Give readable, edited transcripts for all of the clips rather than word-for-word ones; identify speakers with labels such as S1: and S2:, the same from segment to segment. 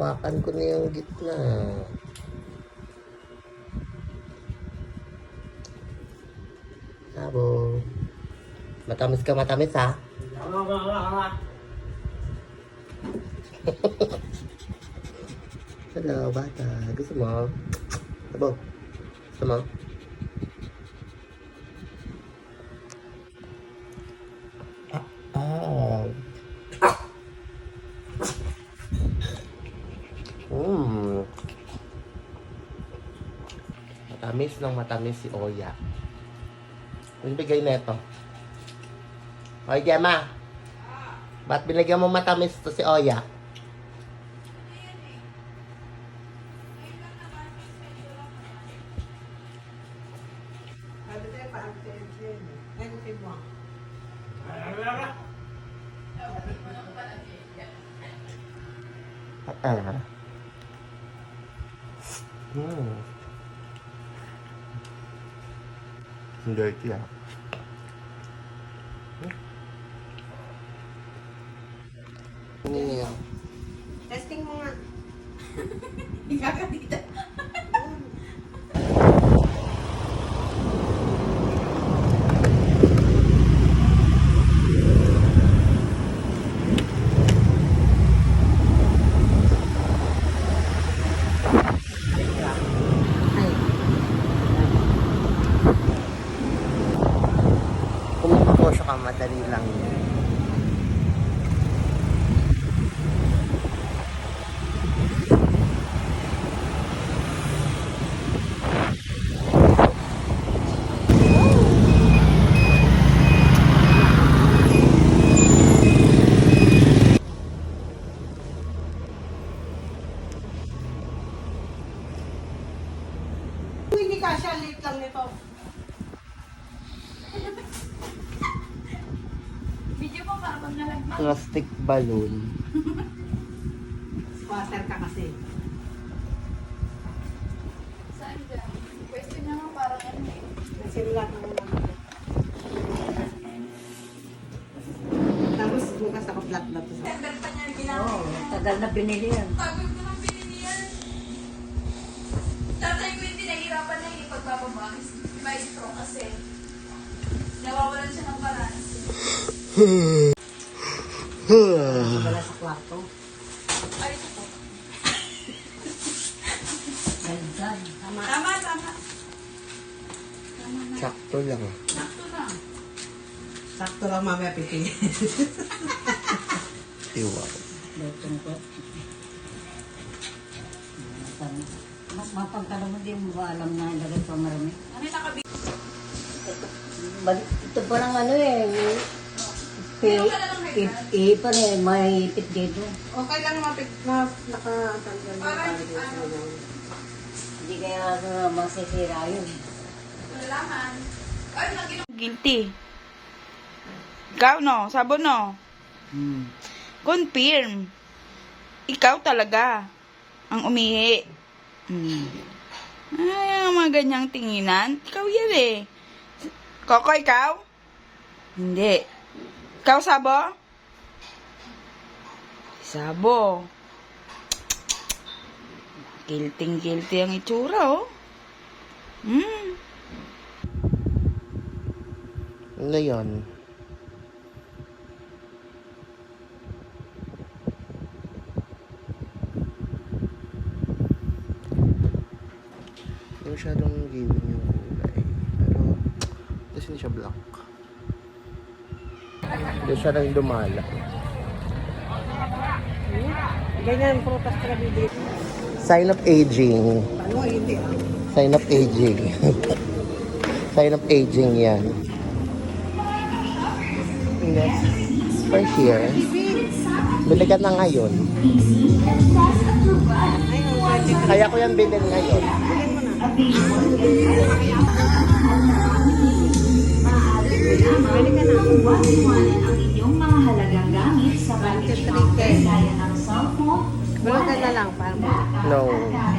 S1: Hawakan ko na yung gitna. Sabo. Matamis ka, matamis ha? Hello, bata. Gusto mo? Sabo. Gusto mo? Ah. Matamis ng matamis si Oya. Ano bigay neto? Oy, Gemma. Ba't binigyan mo matamis to si Oya? Ang dirty ah.
S2: Testing mo nga.
S3: Ikakadita.
S1: Kung magpapasok ka, madali lang yun.
S2: Hindi ka siya, late lang nito.
S3: Video ko ba habang nalagman?
S1: Plastic balloon.
S2: Squatter ka kasi.
S3: Saan dyan? Pwesto niya nga parang ano eh.
S2: Nasimulat mo naman. Tapos bukas ako flat na to.
S3: September pa niya ginagawa.
S4: Tagal na binili yan.
S3: Tagal ko nang binili yan. Tatay ko yung pinahirapan na yung pagbababa. May stroke kasi. Nawawalan siya ng balance.
S4: Wala sa kwarto.
S3: Ay, ito po.
S4: Ganyan.
S3: Tama, tama. Tama na.
S1: Sakto lang.
S3: Sakto na.
S2: Sakto lang mamaya pipili.
S1: Iwa.
S4: Lutong ko. Mas mapagkala mo din mo ba alam na ilagay pa marami?
S3: Ano yung nakabi?
S4: Ito parang ano eh. Pa rin, may ipit dito.
S2: Okay lang nakatanggal yung validation niya.
S4: Hindi kaya masisira yun.
S3: Malalaman. Ay, guilty. Ikaw no, sabo no. Confirm. Ikaw talaga ang umihi. Ay, ang mga ganyang tinginan. Ikaw yan eh. Koko, ikaw? Hindi. Ikaw, Sabo? Sabo. Guilty ang itsura, oh.
S1: Ano yun? Hindi masyadong giving yung kulay. Pero, kasi hindi siya black. Hindi siya nang dumala.
S2: Ganyan, prutas ka bibili.
S1: Sign of aging.
S2: Ano, hindi ah.
S1: Sign of aging. Sign of aging yan. Next, for here. Bili ka na ngayon. Kaya ko yan bilhin ngayon.
S2: Bili ka na.
S5: Iwanan ang inyong mga halagang gamit sa baggage counter gaya ng cellphone,
S2: Balot na lang, parang
S1: No,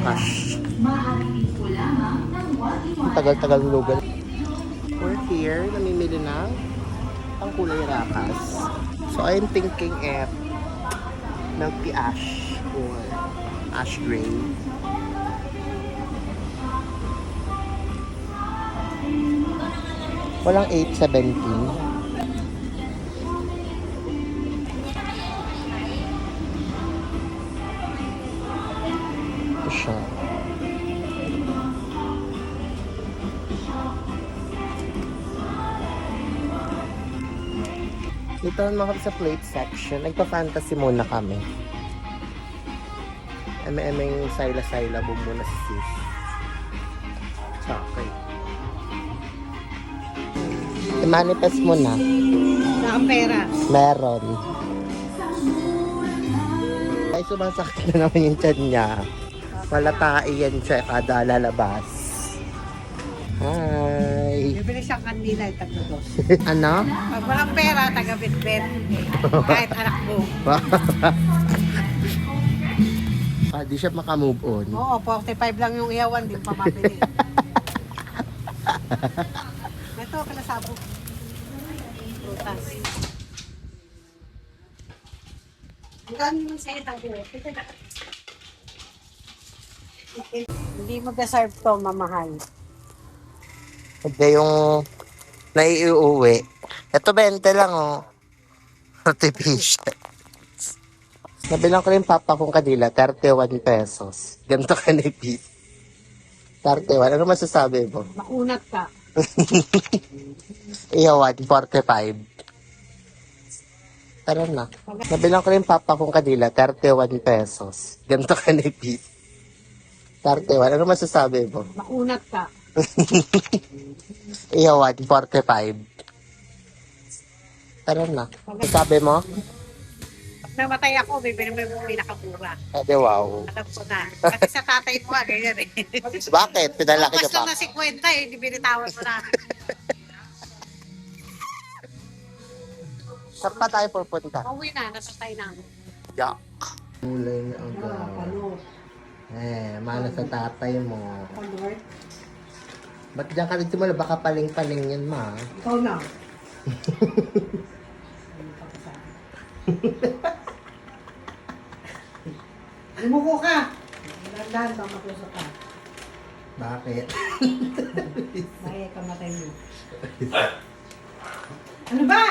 S1: cash.
S5: maaari din po lamang ng
S1: Ang tagal-tagal lugan. We're here, namimili na ang kulay rakas. So I'm thinking if milk tea ash. or ash gray. Walang 817. Ito siya. Dito naman kami sa plate section. Nagpa-fantasy muna kami. Eme-emeng sayla-sayla muna si sis. Okay. I-manifest mo na.
S2: Nakang pera.
S1: Meron. Ay, sumasakit na naman yung tiyan niya. Malatai yan siya kada lalabas. Hi!
S2: Bibili siyang kandila yung tagdos.
S1: Ano?
S2: Pag walang pera, taga-bitbit. Kahit anak mo.
S1: Di siya makamove on.
S2: Oo, 45 lang yung iyawan, di pa mabili. Ito, kalasabog. Prutas. Ang gano'n naman sa'yo tayo. Hindi mo deserve to, mamahal.
S1: Hindi yung naiuwi. Ito 20 lang oh. Artificial. Nabilang ko rin papa kong kanila, 31 pesos. Ganito ka ni Pete. 31. Ano masasabi mo?
S2: Makunat ka.
S1: Iyawan, 45. Tara na. Nabilang ko rin papa kong kanila, 31 pesos. Ganito ka ni Pete. 31. Ano masasabi mo?
S2: Makunat ka.
S1: Iyawan, 45. Tara na. Sabi mo?
S2: Pag namatay ako, bibili mo yung pinakamura.
S1: Ate, wow.
S2: Alam ko na. Kasi sa tatay mo, ganyan eh.
S1: Bakit? Pinalaki
S2: Mas
S1: niya pa.
S2: lang na 50 eh, hindi binitawan mo na.
S1: Saan pa tayo pupunta?
S2: Pauwi na, nasatay na.
S1: Yak. Mulay na ang gawa. Mana sa tatay mo. Ba't diyan ka rin simula? Baka paling-paling yan, ma.
S2: Ikaw na. Lumuko ka. Dahan-dahan ka, matusok ka.
S1: Bakit?
S2: Maya kamatay mo. Ano ba?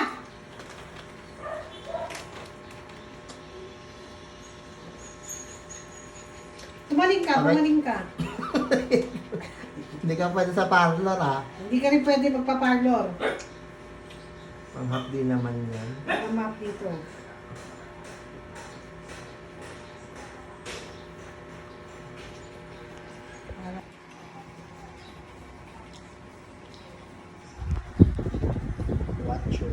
S2: Tumaling ka,
S1: Aray.
S2: bumaling ka.
S1: Hindi ka pwede sa parlor, ha?
S2: Hindi ka rin pwede magpa-parlor.
S1: Ang hapdi naman yan.
S2: Ang map dito.
S1: Watch your...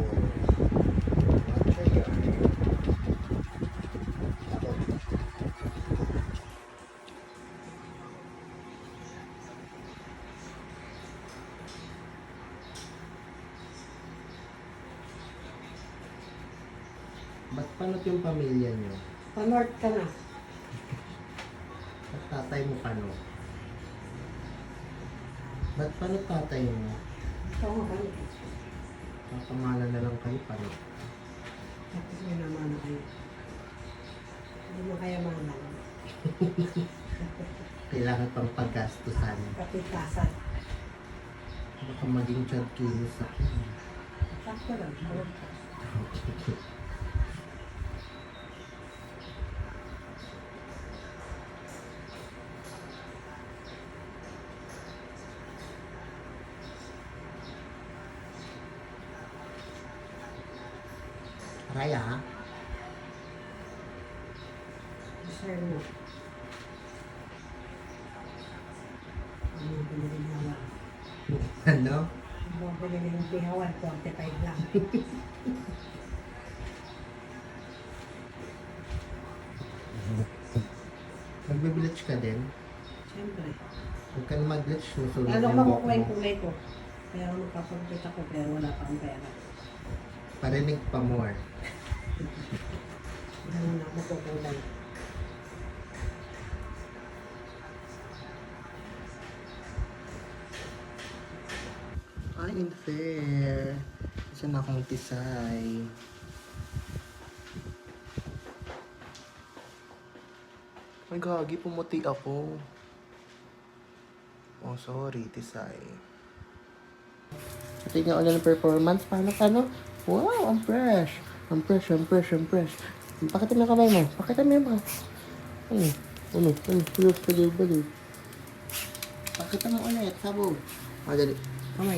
S1: Ba't panot yung pamilya niyo?
S2: Pa-north ka na.
S1: Ba't tatay mo panot? Ba't panot tatay mo?
S2: Ito nga ba?
S1: Papamala na lang kayo panot.
S2: Tapos may naman na kayo. Hindi mo kaya mahal.
S1: Kailangan pang paggastusan.
S2: Kapitasan.
S1: Baka maging child kilos ako.
S2: Sakto lang.
S1: Raya,
S2: Deserve mo. Ano ang piniling hawan?
S1: ano?
S2: Ano ang piniling pihawan? 45 lang.
S1: Magbe-bleach ka din?
S2: Siyempre.
S1: Huwag ka na mag-bleach. Susunod
S2: Lalo
S1: yung
S2: ko
S1: buhok
S2: makukuha yung
S1: mo.
S2: kulay ko. Kaya ako magpapagpit ako pero wala pang pera.
S1: Parinig pa more.
S2: Ganun na ako kukulay.
S1: Ay, unfair. Saan akong tisay? Ay, gagi, pumuti ako. Oh, sorry, Tisay. Tingnan ulit ng performance. Paano? Wow, ang fresh. Ang fresh. Pakita mo yung kamay mo. Pakita mo yung kamay. Baliw. Pakita mo ulit, sabog. Dali. Kamay.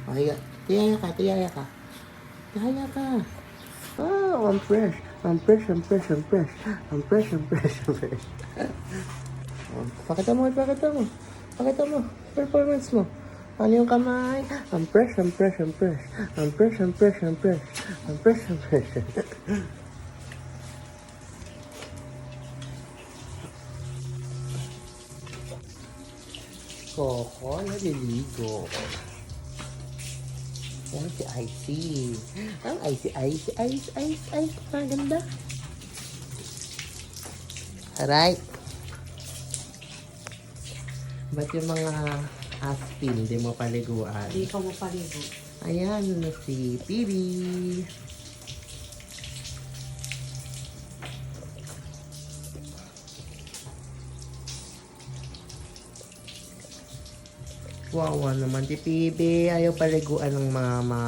S1: O, higa. Tiyaya ka. Wow, ang fresh. Ang fresh. Oh, pakita mo. Performance mo. Ano yung kamay? Ang fresh. Coco, naliligo. Yan si Icy. Ang Ice. Maganda. Alright. Ba't yung mga aspin, di mo paliguan?
S2: Hindi ka mo paligo.
S1: Ayan, si PB. Wawa naman si PB. Ayaw paliguan ng mama.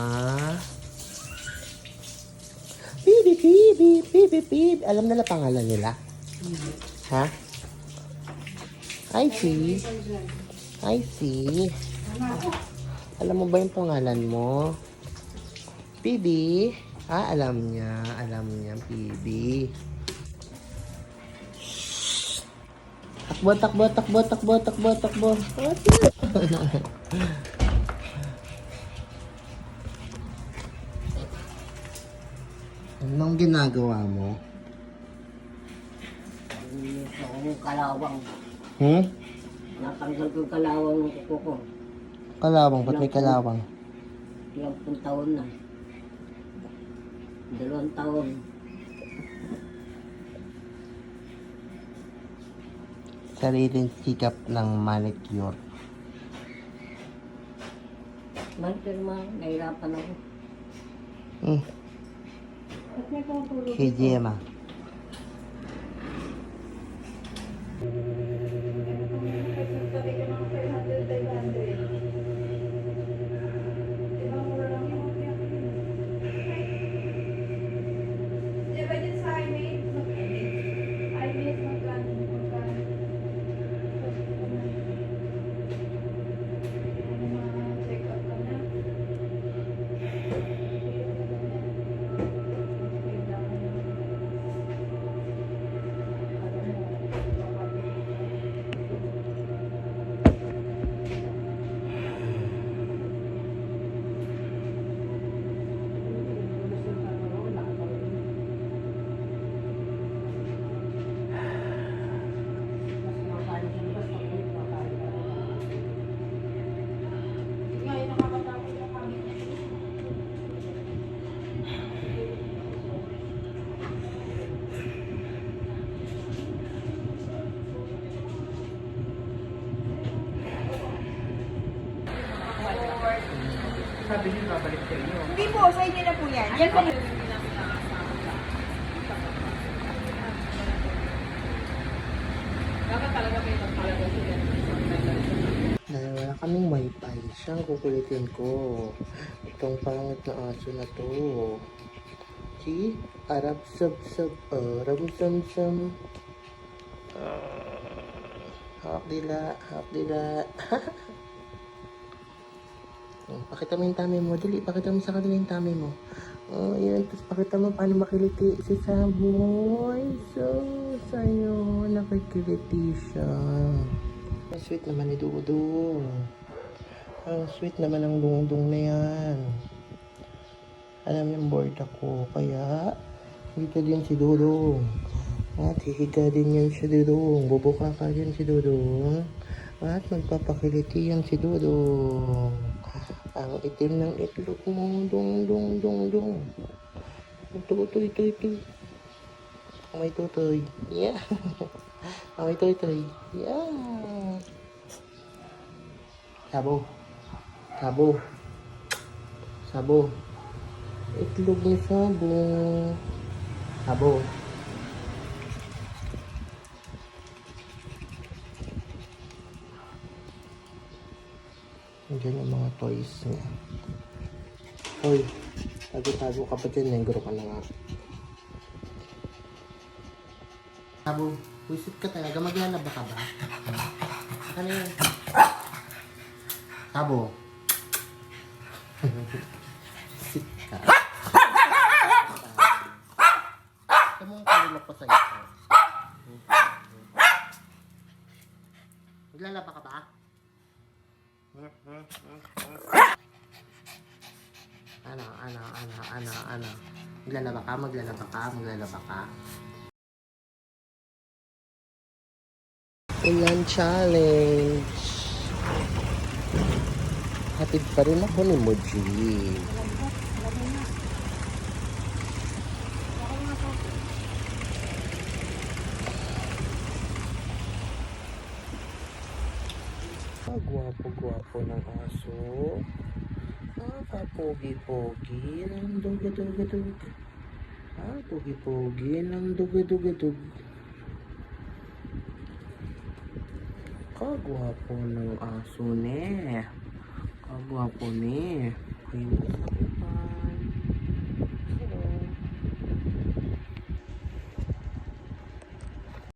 S1: PB. Alam nila pangalan nila? Ha? I see. Alam mo ba yung pangalan mo? PB? Alam niya, PB. Takbo. Anong ginagawa mo?
S4: Ako yung kalawang. Natanggal ko yung kalawang ng kuko ko.
S1: Kalawang, ba't may kalawang?
S4: 10 taon na. 2 taon.
S1: Sariling sikap ng manicure.
S4: Pero nahirapan ako.
S1: Kay Gemma.
S3: Hindi po, sa inyo na po yan. Yan po.
S1: Wala kaming wifi. Siyang kukulitin ko. Itong pangit na aso na to. Si Arab sab. Arab sam. Hak dila. Pakita mo yung tummy mo. Dali, pakita mo sa kanila yung tummy mo. Yan. Tapos pakita mo paano makiliti si Saboy. So, sa'yo, nakikiliti siya. Ang sweet naman ni Dudong. Ang sweet naman ng dungdung na yan. Alam yung bored ako. Kaya, dito din si Dudong. At hihiga din yan si Dudong. Bubuka ka din si Dudong. At magpapakiliti yan si Dudong. Ang itim ng itlog mo. Dung. Tutoy. May tutoy. Yeah. May tutoy. Yeah. Sabo. Itlog ni Sabo. Nandiyan yung mga toys niya. Hoy, tago-tago ka pa dyan. Negro ka na nga. Sabo, wisit ka talaga. Maglalaba ka ba? Ano yun? Sabo. Wisit ka. Ito mong kalulok ko sa ito. Maglalaba ka ba? Ano? Maglalaba ka? Ulan challenge. Hatid pa rin ako ni Moji. Gwapo-gwapo ng aso. Kapogi-pogi ng dug-dug-dug. Pogi-pogi ng dug-dug-dug. Kagwapo ng aso ne. Kagwapo ne. Ayun,